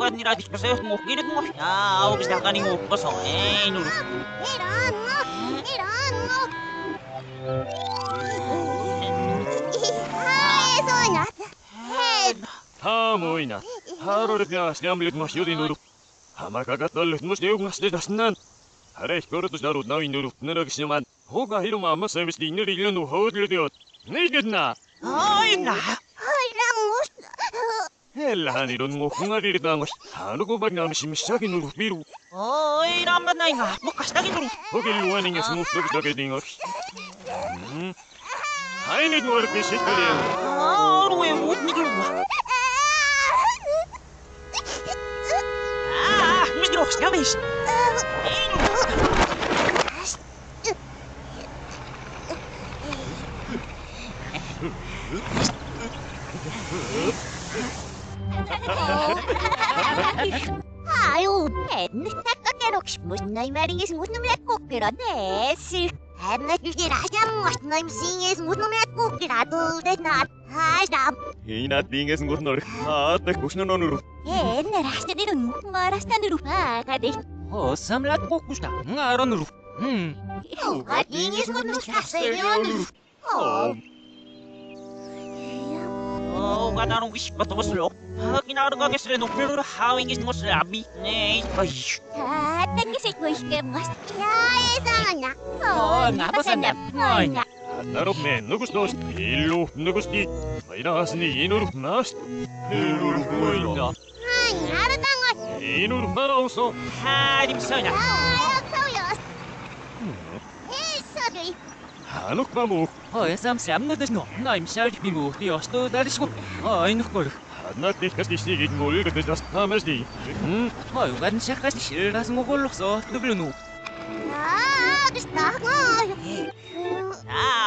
Ora nira disposeos mo kirit mo. Ah, obis na kaning mo koso. Nuru. Moina. Haroria skamlit mas yuri nuru. Hamakagatol mus deug mas de dasnan. Harech kortus narut na nuru. Neragsiman. Hoga hiruma mas semis di neri lenu hodliot. Nigedna. Ay na. Hella nirun mo kungarirtamos. Hanugo bagnam simsaki nuru biru. Oy, ramban na nga. Bukas na nuru. Hogeluaning is mo dagdagedingos. Hainit mo arpisit ko din. Ruwe wut ni gluwa. Midros gamis. Ayu, nakakakerok na maringis mo numet ko piranes. Habna kirajam mas na singis mo numet ko pirado na hajam. Hinat binges ngut nor. Ate kusna nonuru. Narasta ni ron marasta ni rupa kade. Oh, samlat ko kusta. Ngaro nuru. Atingis mo na sa sayon. Oh, ganarong wish pa to lo. Kinarga kes ren pero hawing is mo sabi. Nei, ay. Tagisi ko iske mas. Sana. Napasanya. Ay. Narok men nugus dos. Illu nugus di. Vairas ni inur nas. Ilur kuila. Naratangot. Inur maroso. Hadim sana. Soyos. Sorry. Hanuk mamu. Oh, sam na des no. Naim shark bimu. Diosto darisko. Ay nukol. Hanat dik kas disig ngol ke das tamas di. Oh, gan shakas shiras mo golok so. Dublunu. Gusto ko.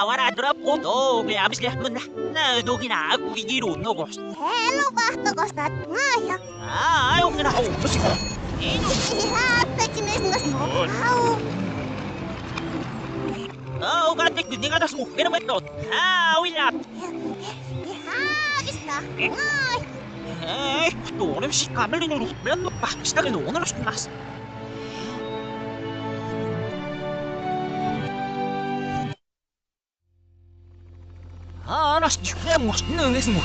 Wala drop ko to. Kaya abis lihat mo na. Do ginagawa bigiro no gos. Hello ba to gostat ngaya. Ayaw nga na ako. Basi ko. Takinis mo. Oh, gantik din nga das mo. Pero may tot. Wilap. Gusto. Ngay. Doon si Kamel nuru. Meron pa. Basta ganoon na los nas. Nas, mo. Nangis mo.